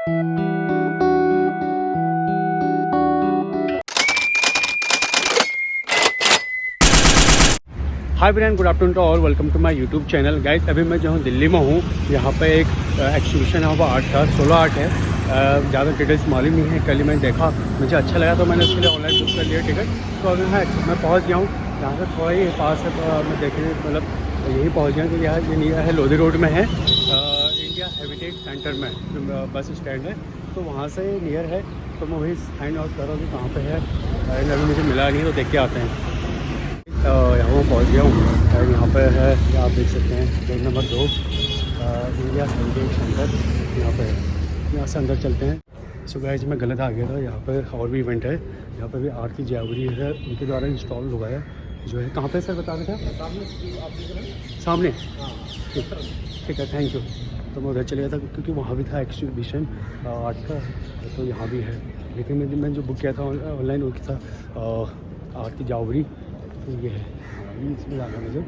Hi brand, good afternoon to all, welcome to my YouTube channel. Guys अभी मैं जो हूँ दिल्ली में हूँ। यहाँ पे एक एग्जीबिशन है, वो आर्ट का सोलो आर्ट है। ज़्यादा डिटेल्स मालूम नहीं है। कल ही मैंने देखा, मुझे अच्छा लगा तो मैंने उसके लिए ऑनलाइन बुक कर लिया टिकट। तो अभी मैं पहुँच गया हूँ। यहाँ से थोड़ा ही पास है, तो मैं देखने मतलब यही पहुँच गया कि यहाँ ये नियर है, लोधी रोड में है, इंडिया हेरिटेज सेंटर में बस स्टैंड है। तो वहाँ से नियर है, तो मैं वही फाइंड आउट कर रहा हूँ कि कहाँ पर है। अभी मुझे मिला नहीं, तो देख के आते हैं। यहाँ मैं पहुँच गया हूँ। यहाँ पे है, आप देख सकते हैं gate number 2, India heritage centre यहाँ पे है। यहाँ से अंदर चलते हैं। सो गाइस मैं गलत आ गया था। यहाँ पे और भी इवेंट है। यहाँ पे भी आर्ट की ज्वेलरी है, उनके द्वारा इंस्टॉल हुआ है जो है। कहाँ पे सर बता रहे थे? सामने। ठीक है, थैंक यू। तो मैं उधर चले गया था क्योंकि वहाँ भी था एग्जीबिशन आर्ट का, तो यहाँ भी है। लेकिन मैंने जो बुक किया था ऑनलाइन, वो था आर्ट की ज्वेलरी। तो ये है, इसमें जाना है मुझे।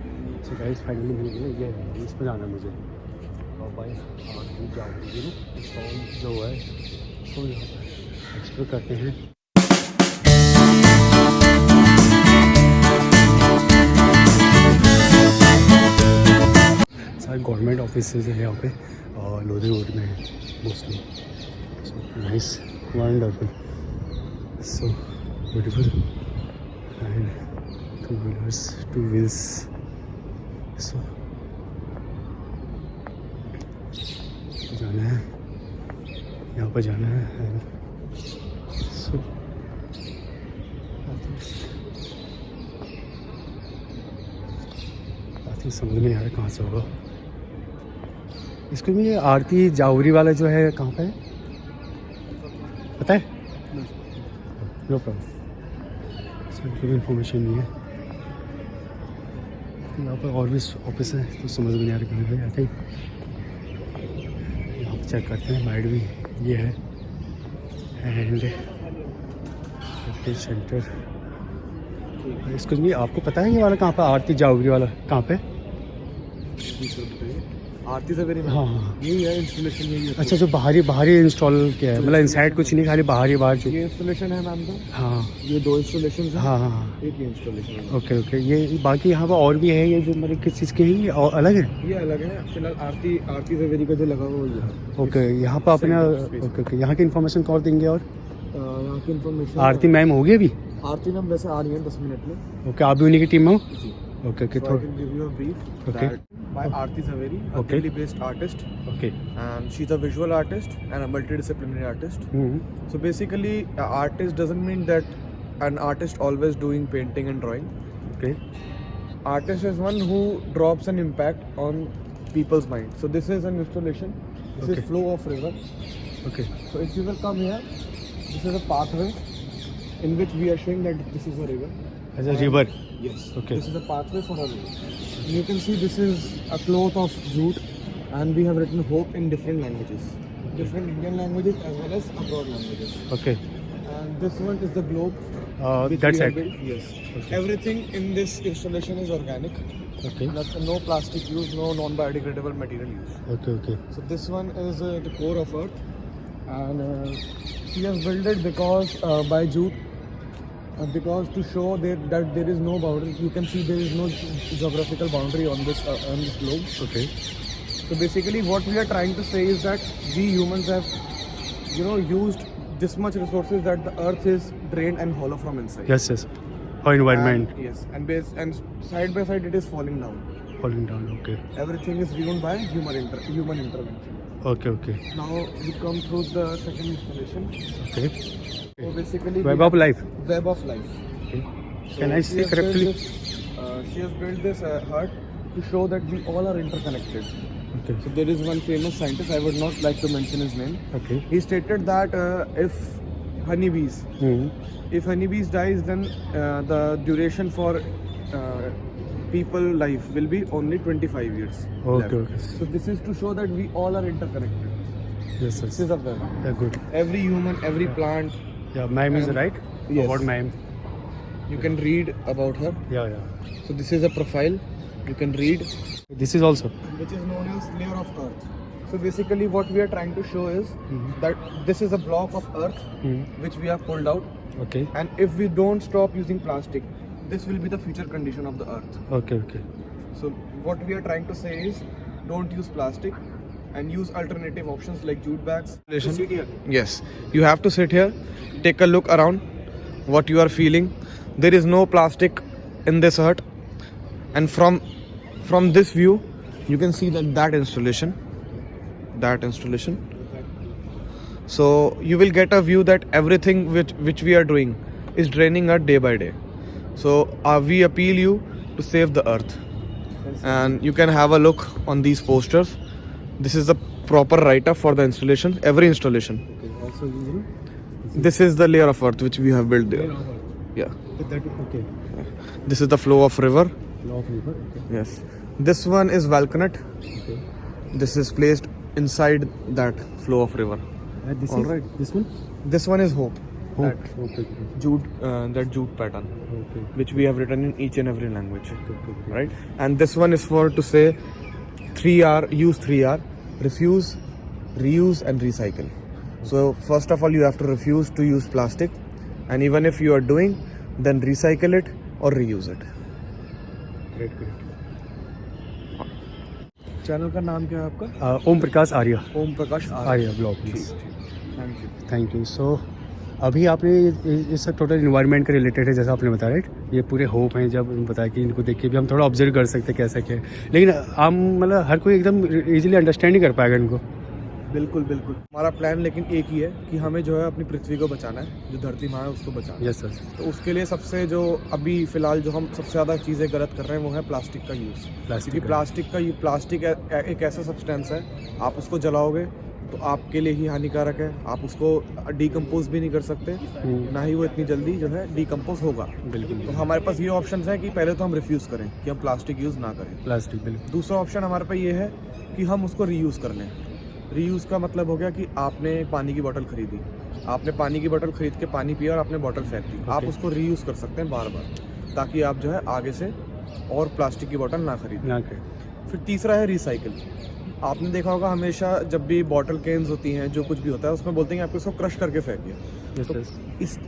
सो गाइस फाइनली मिल गया, ये है, इसमें जाना है मुझे। और भाई आर्ट की ज्वेलरी इंस्टॉल जो है, तो यहाँ पर एक्सप्लोर करते हैं। सारे गवर्नमेंट ऑफिसेज है यहाँ पे, और लोधी रोड में है mostly. So nice, wonderful, so beautiful, and two wheels. So जाना है, यहाँ पर जाना है। सो समझ में नहीं आ रहा कहाँ से होगा। इसको भी ये आरती जावरी वाला जो है कहाँ पे है पता है? नो प्रॉब्लम, कोई इन्फॉर्मेशन नहीं है। यहाँ पर और भी ऑफिस है, तो समझ में नहीं आ रहा कहाँ पे। आई थिंक यहाँ पर चेक करते हैं। माइड भी ये है, एंड सेंटर। इसको भी आपको पता है ये वाला कहाँ पे, आरती जावरी वाला कहाँ पे? आरती सवेरी में। हाँ हाँ, यही है इंस्टॉलेशन, यही है। अच्छा, जो बाहरी इंस्टॉल किया है, मतलब इनसाइड कुछ नहीं, खाली बाहर जो ये इंस्टॉलेशन है मैम का। हाँ, ये 2 इंस्टॉलेशन है। हाँ हाँ, एक ही इंस्टॉलेशन है। Okay okay. ये बाकी यहाँ पर और भी है, ये जो मतलब किस चीज़ के ही और अलग है? ये अलग है फिलहाल। आरती सवेरी का जो लगा हुआ है। ओके, यहाँ पर अपने ओके ओके, यहाँ की इन्फॉर्मेशन कॉल देंगे। और यहाँ की इन्फॉर्मेशन आरती मैम होगी अभी? आरती मैम वैसे आ रही है 10 मिनट में। ओके, आप भी उन्हीं की टीम में हो? जी। Okay okay, So I can give you a brief. Okay. That by Aarti Zaveri, a Okay. Delhi-based artist, okay. and she's a visual artist and a multidisciplinary artist. So basically, an artist doesn't mean that an artist always doing painting and drawing. Okay Artist is one who drops an impact on people's mind. So this is an installation. This Okay. is flow of river. Okay So if you will come here, this is a pathway in which we are showing that this is a river. As a river. Yes. Okay. This is a pathway for a river. You can see this is a cloth of jute, and we have written hope in different languages, different Indian languages as well as abroad languages. Okay, And this one is the globe. which that's we have it. built. Yes. Okay. Everything in this installation is organic. Okay No plastic use, no non-biodegradable material use. Okay okay So this one is the core of Earth, and she has built it because by jute. Because to show that there is no boundary, you can see there is no geographical boundary on this globe. Okay So basically, what we are trying to say is that we humans have, used this much resources that the Earth is drained and hollow from inside. Yes yes, और environment And, yes, and side by side it is falling down. Falling down. Okay Everything is ruined by human intervention. Okay okay Now we come through the second installation. Okay. So basically, web of life. web of life. Can I she see has built correctly? this- she has built this hut to show that we all are interconnected. Okay So there is one famous scientist, I would not like to mention his name. Okay. He stated that if honeybees dies, then the duration for people life will be only 25 years. Okay, left. okay. So this is to show that we all are interconnected. Yes This yes, is a web. yeah, good. Every human, every plant, Yeah, ma'am is right? Yes. About ma'am. you can read about her. Yeah. So this is a profile. You can read, This is also. which is known as layer of earth. So basically what we are trying to show is that this is a block of earth which we have pulled out, Okay. and if we don't stop using plastic, this will be the future condition of the earth. Okay. Okay. So what we are trying to say is don't use plastic and use alternative options like jute bags. Sit here. Yes, you have to sit here, take a look around what you are feeling. There is no plastic in this hut, and from this view you can see that installation. So you will get a view that everything which we are doing is draining earth day by day. So we appeal you to save the earth, and you can have a look on these posters. This is the proper write-up for the installation, every installation. Okay. Also, you know, This is the layer of earth which we have built there. Yeah. that. Okay. This is the flow of river. Law of river. Okay. Yes. This one is Valconet. Okay. This is placed inside that flow of river. This All is right. This one. This one is hope. Hope. Okay. That jute pattern, Okay. which we have written in each and every language. Okay. Right. And this one is for to say 3R, use 3R, refuse, reuse and recycle. So first of all you have to refuse to use plastic, and even if you are doing, then recycle it or reuse it. Great. Channel का नाम क्या है आपका? Om Prakash Arya. Om Prakash Arya blog. Thank you. Thank you. So अभी आपने ये सब total environment के रिलेटेड है, जैसा आपने बताया, राइट. ये पूरे होप हैं, जब बताया कि इनको देख के भी हम थोड़ा ऑब्जर्व कर सकते हैं कैसा क्या है, लेकिन आम मतलब हर कोई एकदम इजीली अंडरस्टैंड नहीं कर पाएगा इनको. बिल्कुल. हमारा प्लान लेकिन एक ही है कि हमें जो है अपनी पृथ्वी को बचाना है, जो धरती माँ है उसको बचाना है. Yes sir. तो उसके लिए सबसे जो अभी फिलहाल जो हम सबसे ज़्यादा चीज़ें गलत कर रहे हैं वो है प्लास्टिक का यूज़. क्योंकि प्लास्टिक एक ऐसा सब्सटेंस है, आप उसको जलाओगे तो आपके लिए ही हानिकारक है. आप उसको डिकम्पोज भी नहीं कर सकते, ना ही वो इतनी जल्दी जो है डिकम्पोज होगा. बिल्कुल. तो हमारे पास ये ऑप्शन है कि पहले तो हम रिफ्यूज़ करें कि हम प्लास्टिक यूज़ ना करें. प्लास्टिक. बिल्कुल. दूसरा ऑप्शन हमारे पास ये है कि हम उसको रीयूज़ कर लें. रीयूज़ का मतलब हो गया कि आपने पानी की बोतल खरीदी, आपने पानी की बोतल खरीद के पानी पिया और आपने बोतल फेंक दी. आप उसको रीयूज़ कर सकते हैं बार बार, ताकि आप जो है आगे से और प्लास्टिक की बोतल ना खरीदें. ना करें. फिर तीसरा है रिसाइकिल. आपने देखा होगा हमेशा जब भी बॉटल कैंस होती हैं, जो कुछ भी होता है, उसमें बोलते हैं कि आपको इसको क्रश करके फेंकिए. तो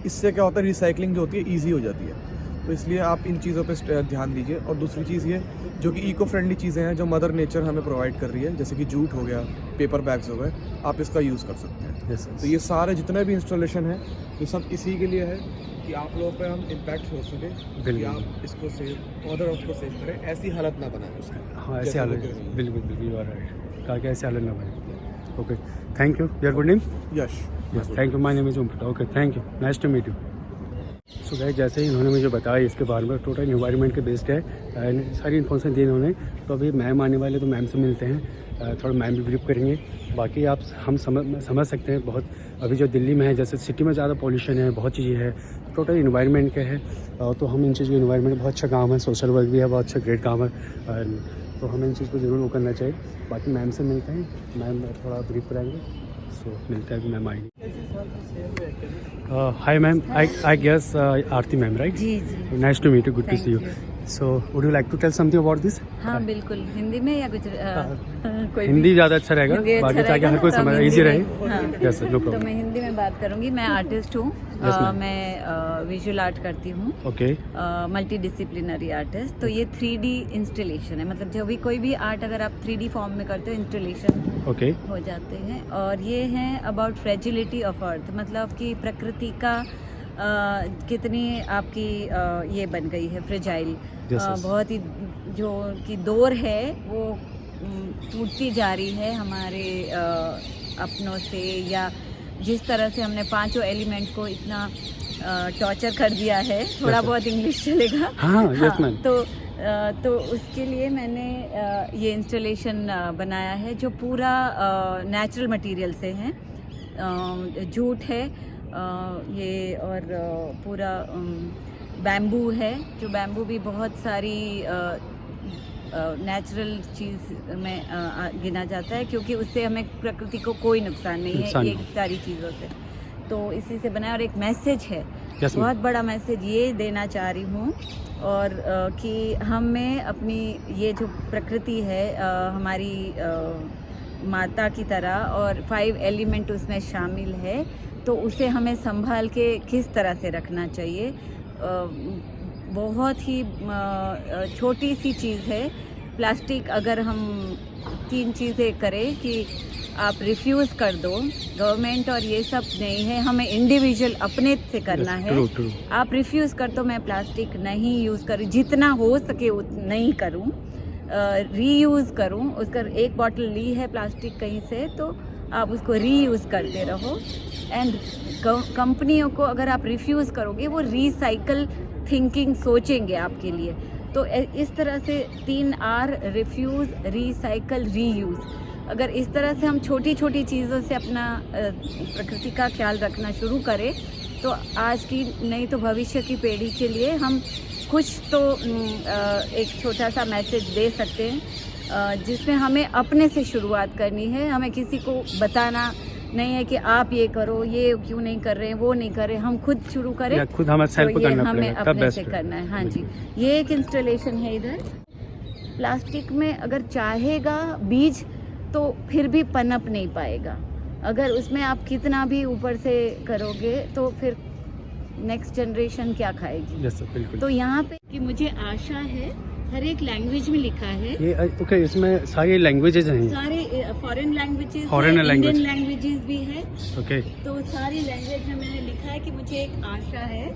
इससे क्या होता है, रिसाइकलिंग जो होती है ईजी हो जाती है. तो इसलिए आप इन चीज़ों पे ध्यान दीजिए. और दूसरी चीज़ ये जो कि इको फ्रेंडली चीज़ें हैं, जो मदर नेचर हमें प्रोवाइड कर रही है, जैसे कि जूट हो गया, पेपर बैग्स हो गए, आप इसका यूज़ कर सकते हैं. यस. तो ये सारे जितने भी इंस्टॉलेशन है, ये सब इसी के लिए है कि आप लोगों पे हम इम्पैक्ट हो सके, कि आप इसको सेव, अदर ऑफ को सेव करें, ऐसी हालत ना बनाएं उसमें. हाँ, ऐसे हालत. बिल्कुल. You are right. कहा कि ऐसे हालत ना बने. Okay. Thank you. Your good name? Yash. Thank you. My name is Om Prakash. Okay. Thank you. Nice to meet you. So guys, जैसे ही इन्होंने मुझे बताया इसके बारे में, टोटल इन्वायरमेंट के बेस्ड है, सारी इन्फॉर्मेशन दी इन्होंने. तो अभी मैम आने वाले, तो मैम से मिलते हैं, थोड़ा मैम भी ब्रीफ करेंगे. बाकी हम समझ सकते हैं बहुत अभी जो दिल्ली में है, जैसे सिटी में ज़्यादा पॉल्यूशन है, बहुत चीज़ें हैं, टोटल इन्वायरमेंट के है. तो हम इन चीज़ को, इन्वायरमेंट बहुत अच्छा काम है, सोशल वर्क भी है, बहुत अच्छा ग्रेट काम है. तो हमें इन चीज़ को ज़रूर वो करना चाहिए. बाकी मैम से मिलते हैं, मैम थोड़ा ब्रीफ कराएंगे. सो मिलते हैं, मैम आएंगे. Hi ma'am, I guess Aarti ma'am, right? जी. Nice to meet you. Good to see you. So would you like to tell something about this? हाँ बिल्कुल. हिंदी में या कोई हिंदी ज़्यादा अच्छा रहेगा, बाकी ताकि हर कोई समझ इजी रहे. यस सर, नो तो प्रॉब्लम. मैं हिंदी में बात करूंगी. मैं आर्टिस्ट हूँ. मैं विजुअल आर्ट करती हूँ. ओके. Multi disciplinary artist. तो ये 3D इंस्टॉलेशन है, मतलब जब भी कोई भी आर्ट अगर आप 3D फॉर्म में करते हो, इंस्टॉलेशन ओके हो जाते हैं. और ये है अबाउट फ्रेजिलिटी ऑफ अर्थ, मतलब कि प्रकृति का कितनी आपकी ये बन गई है फ्रेजाइल. बहुत ही जो कि दौर है वो टूटती जा रही है हमारे अपनों से, या जिस तरह से हमने पांचों एलिमेंट को इतना टॉर्चर कर दिया है. थोड़ा बहुत इंग्लिश चलेगा. हाँ, यस मैम. तो उसके लिए मैंने ये इंस्टॉलेशन बनाया है, जो पूरा नेचुरल मटेरियल से है. जूट है ये, और पूरा बैम्बू है, जो बैम्बू भी बहुत सारी नेचुरल चीज़ में गिना जाता है, क्योंकि उससे हमें प्रकृति को कोई नुकसान नहीं है ये सारी चीज़ों से. तो इसी से बनाया. और एक मैसेज है, बहुत बड़ा मैसेज ये देना चाह रही हूँ, और कि हमें अपनी ये जो प्रकृति है, हमारी माता की तरह और 5 एलिमेंट उसमें शामिल है, तो उसे हमें संभाल के किस तरह से रखना चाहिए। बहुत ही छोटी सी चीज़ है प्लास्टिक। अगर हम 3 चीज़ें करें कि आप रिफ्यूज़ कर दो, गवर्नमेंट और ये सब नहीं है, हमें इंडिविजुअल अपने से करना है। आप रिफ्यूज़ कर दो, मैं प्लास्टिक नहीं यूज़ करूँ, जितना हो सके नहीं करूँ, रीयूज़ करूँ। उसका एक बॉटल ली है प्लास्टिक कहीं से, तो आप उसको रीयूज़ करते रहो। एंड कंपनियों को अगर आप रिफ्यूज़ करोगे, वो रिसाइकल थिंकिंग सोचेंगे आपके लिए। तो इस तरह से 3 R, रिफ्यूज़, रिसाइकल, रीयूज़। अगर इस तरह से हम छोटी छोटी चीज़ों से अपना प्रकृति का ख्याल रखना शुरू करें, तो आज की नहीं तो भविष्य की पीढ़ी के लिए हम कुछ तो एक छोटा सा मैसेज दे सकते हैं, जिसमें हमें अपने से शुरुआत करनी है। हमें किसी को बताना नहीं है कि आप ये करो, ये क्यों नहीं कर रहे हैं, वो नहीं कर रहे, हम खुद शुरू करें, खुद हमें सेल्फ तो ये करना हमें पड़ेगा, तब अपने बेस्ट से है। करना है। हाँ जी, ये एक इंस्टॉलेशन है इधर। प्लास्टिक में अगर चाहेगा बीज तो फिर भी पनप नहीं पाएगा। अगर उसमें आप कितना भी ऊपर से करोगे तो फिर नेक्स्ट जनरेशन क्या खाएगी। यस सर, बिल्कुल। तो यहाँ पे कि मुझे आशा है, हर एक लैंग्वेज में लिखा है। ये ओके, इसमें सारी लैंग्वेजेस हैं। सारे foreign languages, Foreign language। Indian languages भी है। ओके, तो सारी लैंग्वेज में मैंने लिखा है कि मुझे एक आशा है,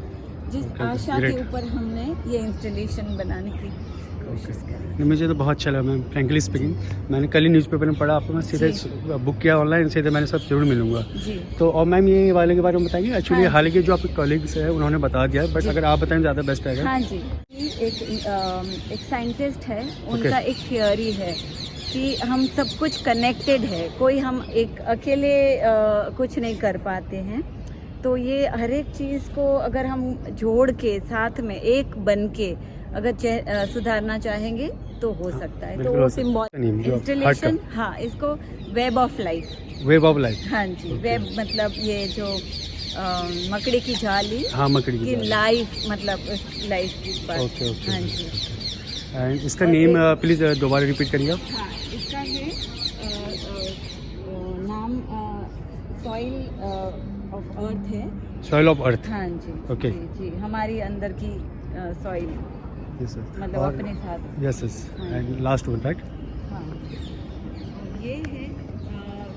जिस Okay, आशा great। के ऊपर हमने ये इंस्टॉलेशन बनाने की कोशिश करी। नहीं, मुझे तो बहुत अच्छा लगा मैम, फ्रेंकली स्पीकिंग। मैंने कल ही न्यूज़पेपर में पढ़ा, आपको मैं सीधे बुक किया ऑनलाइन, सीधे मैंने सब जरूर मिलूंगा। जी। तो और मैम ये वाले के बारे में बताएंगे। एक्चुअली हाँ। हालांकि जो आपके कॉलीग्स हैं उन्होंने बता दिया है, बट जी। अगर आप बताएं ज़्यादा बेस्ट रहेगा। हाँ जी, एक साइंटिस्ट है, उनका एक थियोरी है कि हम सब कुछ कनेक्टेड है, कोई हम एक अकेले कुछ नहीं कर पाते हैं। तो ये हर एक चीज़ को अगर हम जोड़ के साथ में एक बन के अगर सुधारना चाहेंगे तो हो सकता है। तो बिल्कुल वो हो सकता है। सिंबल इंस्टॉलेशन, हाँ, इसको web of life. Web of life. हाँ जी, वेब मतलब ये जो मकड़ी की जाली, हाँ, मकड़ी की की जाली। लाइफ मतलब उस लाइफ की बात। Okay, okay. हाँ जी। एंड इसका और नेम प्लीज़ दोबारा रिपीट करिए आप। हाँ, इसका है नाम सॉइल ऑफ अर्थ है। Soil of earth. हाँ जी। Okay। जी, जी, हमारी अंदर की सॉइल, यस सर, मतलब अपने साथ। Yes yes. हाँ। And last one right. हाँ, और ये है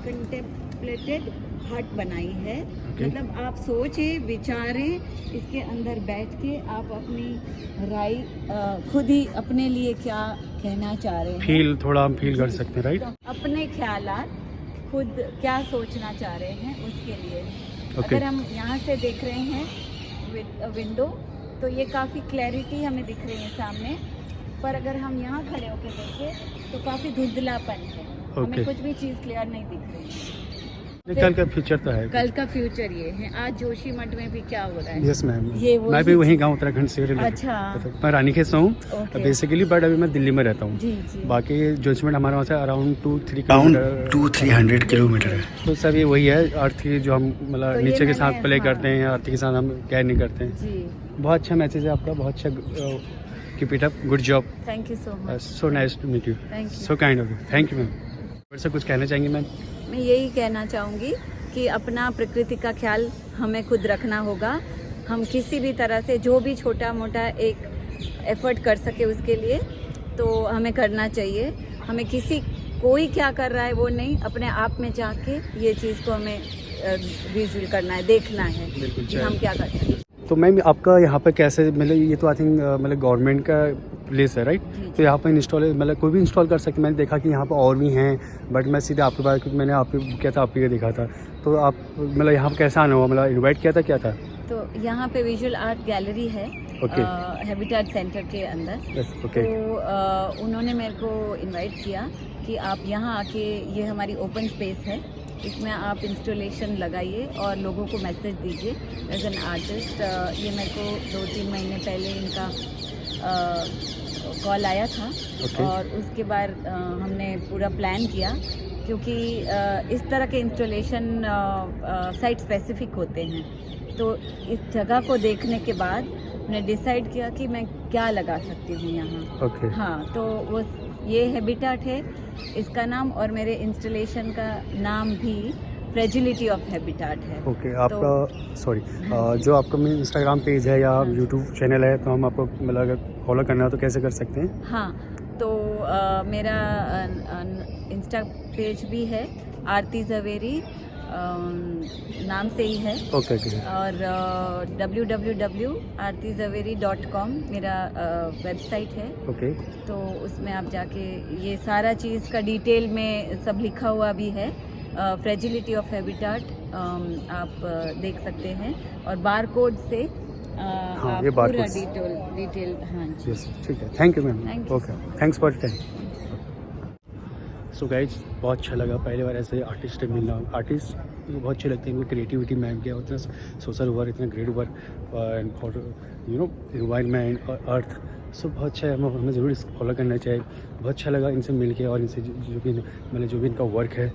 कंटेम्पलेटेड हट बनाई है। Okay। मतलब आप सोचे विचारे, इसके अंदर बैठ के आप अपनी राय खुद ही अपने लिए क्या कहना चाह रहे हैं, फील थोड़ा हम फील कर सकते हैं, राइट। तो अपने ख्यालात खुद क्या सोचना चाह रहे हैं उसके लिए। Okay। अगर हम यहाँ से देख रहे हैं विंडो, तो ये काफ़ी क्लैरिटी हमें दिख रही है सामने, पर अगर हम यहाँ खड़े होकर देखें तो काफ़ी धुंधलापन है। हमें Okay। कुछ भी चीज़ क्लियर नहीं दिख रही है। कल का फ्यूचर तो है। कल का फ्यूचर ये है। आज जोशीमठ में भी क्या हो रहा है। यस मैम, ये वो मैं भी ही वहीं गाँव उत्तराखंड से related। अच्छा। मैं रानीखेत से हूँ Okay। बेसिकली, बट अभी मैं दिल्ली में रहता हूँ। जी जी। बाकी जोशीमठ हमारे वहाँ से अराउंड 200-300 किलोमीटर है। तो सब ये वही है, अर्थ की जो हम तो मतलब ये नीचे के साथ मैंने- प्ले हाँ। करते हैं, अर्थ के साथ हम केयर नहीं करते हैं। जी, बहुत अच्छा मैसेज है आपका, बहुत अच्छा। Keep it up, good job, thank you so much. So nice to meet you, Thank you। So kind of you, thank you ma'am. फिर से कुछ कहना चाहेंगे मैम? मैं यही कहना चाहूँगी कि अपना प्रकृति का ख्याल हमें खुद रखना होगा। हम किसी भी तरह से जो भी छोटा मोटा एक एफर्ट कर सके उसके लिए तो हमें करना चाहिए। हमें कोई क्या कर रहा है वो नहीं, अपने आप में जाके ये चीज़ को हमें विजुअल करना है, देखना है बिल्कुल, कि हम क्या करते हैं। तो मैम आपका यहाँ पे कैसे, मतलब ये तो आई थिंक मतलब गवर्नमेंट का प्लेस है, राइट। जी, तो यहाँ पे इंस्टॉल मतलब कोई भी इंस्टॉल कर सकते। मैंने देखा कि यहाँ पे और भी हैं, बट मैं सीधे आपके बारे में मैंने आपको किया था, आपके देखा था। तो आप मतलब यहाँ पे कैसे आना हुआ, मतलब इनवाइट किया था, क्या था? तो यहाँ पे विजुअल आर्ट गैलरी है, Okay। हैबिटेट सेंटर के अंदर। Yes, okay. तो उन्होंने मेरे को इनवाइट किया कि आप यहाँ आके, ये हमारी ओपन स्पेस है, इसमें आप इंस्टॉलेशन लगाइए और लोगों को मैसेज दीजिए एज एन आर्टिस्ट। ये मेरे को 2-3 महीने पहले इनका कॉल आया था। Okay। और उसके बाद हमने पूरा प्लान किया, क्योंकि इस तरह के इंस्टॉलेशन साइट स्पेसिफिक होते हैं। तो इस जगह को देखने के बाद मैंने डिसाइड किया कि मैं क्या लगा सकती हूँ यहाँ। ओके। हाँ, तो वो ये हैबिटाट है इसका नाम, और मेरे इंस्टॉलेशन का नाम भी फ्रेजिलिटी ऑफ हैबिटाट है। ओके, आपका सॉरी जो आपका इंस्टाग्राम पेज है या यूट्यूब चैनल है, तो हम आपको मतलब अगर फॉलो करना हो तो कैसे कर सकते हैं? हाँ, तो मेरा इंस्टा पेज भी है आरती जवेरी नाम से ही है। Okay okay. और www.artizaveri.com मेरा वेबसाइट है। ओके, तो उसमें आप जाके ये सारा चीज़ का डिटेल में सब लिखा हुआ भी है। फ्रेजिलिटी ऑफ हैबिटाट आप देख सकते हैं, और बार कोड से आप ये पूरा barcodes। डिटेल हाँ जी। यस, ठीक है, thank you ma'am. Thank you, okay, sir. Thanks for time. So guys, बहुत अच्छा लगा पहली बार ऐसे आर्टिस्ट से मिलना। आर्टिस्ट बहुत अच्छे लगते हैं, इनकी क्रिएटिविटी में गया, इतना सोशल वर्क, इतना great work for you know environment और अर्थ, सब बहुत अच्छा है। हमें ज़रूर इसको फॉलो करना चाहिए। बहुत अच्छा लगा इनसे मिल के, और इनसे जो भी मतलब जो भी इनका वर्क है,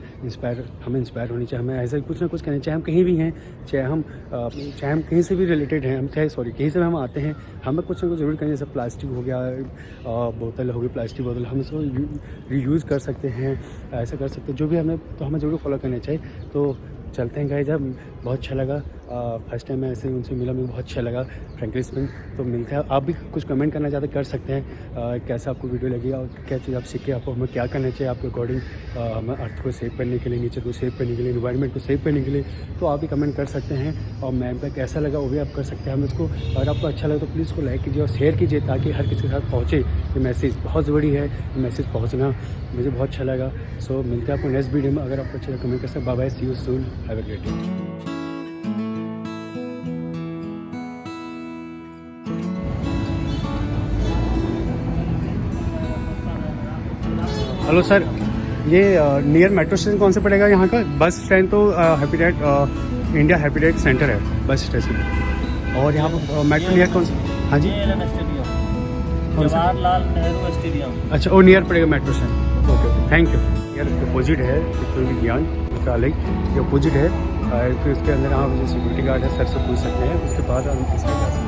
हमें इंस्पायर होनी चाहिए। हमें ऐसा कुछ ना कुछ करना चाहिए। हम कहीं भी हैं, चाहे हम कहीं से भी रिलेटेड हैं, हम चाहे कहीं से भी हम आते हैं, हमें कुछ ना कुछ ज़रूर करना। जैसे प्लास्टिक हो गया, बोतल हो गई, प्लास्टिक बोतल, हम इसको रीयूज़ कर सकते हैं, ऐसा कर सकते हैं। जो भी हमें ज़रूर फॉलो करना चाहिए। तो चलते हैं गाइस, जब बहुत अच्छा लगा। फर्स्ट टाइम मैं ऐसे उनसे मिला, मुझे बहुत अच्छा लगा फ्रैंकली स्पिन। तो मिलता है, आप भी कुछ कमेंट करना चाहते कर सकते हैं। कैसा आपको वीडियो लगी और क्या चीज़ आप सीखे, आपको हमें क्या करना चाहिए आपके अकॉर्डिंग, हमें अर्थ को सेव करने के लिए, नेचर को सेव करने के लिए, एनवायरनमेंट को सेव करने के लिए। तो आप भी कमेंट कर सकते हैं, और मैम का कैसा लगा वो भी आप कर सकते हैं। हम इसको, अगर आपको अच्छा लगा तो प्लीज़ को लाइक कीजिए और शेयर कीजिए, ताकि हर किसी के साथ पहुँचे। ये मैसेज बहुत ज़रूरी है, ये मैसेज पहुँचना मुझे बहुत अच्छा लगा। सो मिलते हैं आपको नेक्स्ट वीडियो में। अगर आपको अच्छा लगा कमेंट कर सकते हैं। Bye bye, see you soon, have a great day. Hello sir, ये नियर मेट्रो स्टेशन कौन से पड़ेगा यहाँ का? बस स्टैंड तो हैप्पीडेट इंडिया हैप्पीडेट सेंटर है बस स्टेशन, और यहाँ पर मेट्रो नियर कौन सा? हाँ जी, जवाहरलाल नेहरू स्टेडियम। अच्छा, वो नियर पड़ेगा metro stand. Okay okay, thank you. यार अपोजिट है विज्ञान विद्यालय, ये अपोजिट है। फिर उसके अंदर आप जो सिक्योरिटी गार्ड है सर से पूछ सकते हैं, उसके बाद हम इसमें जा सकते हैं।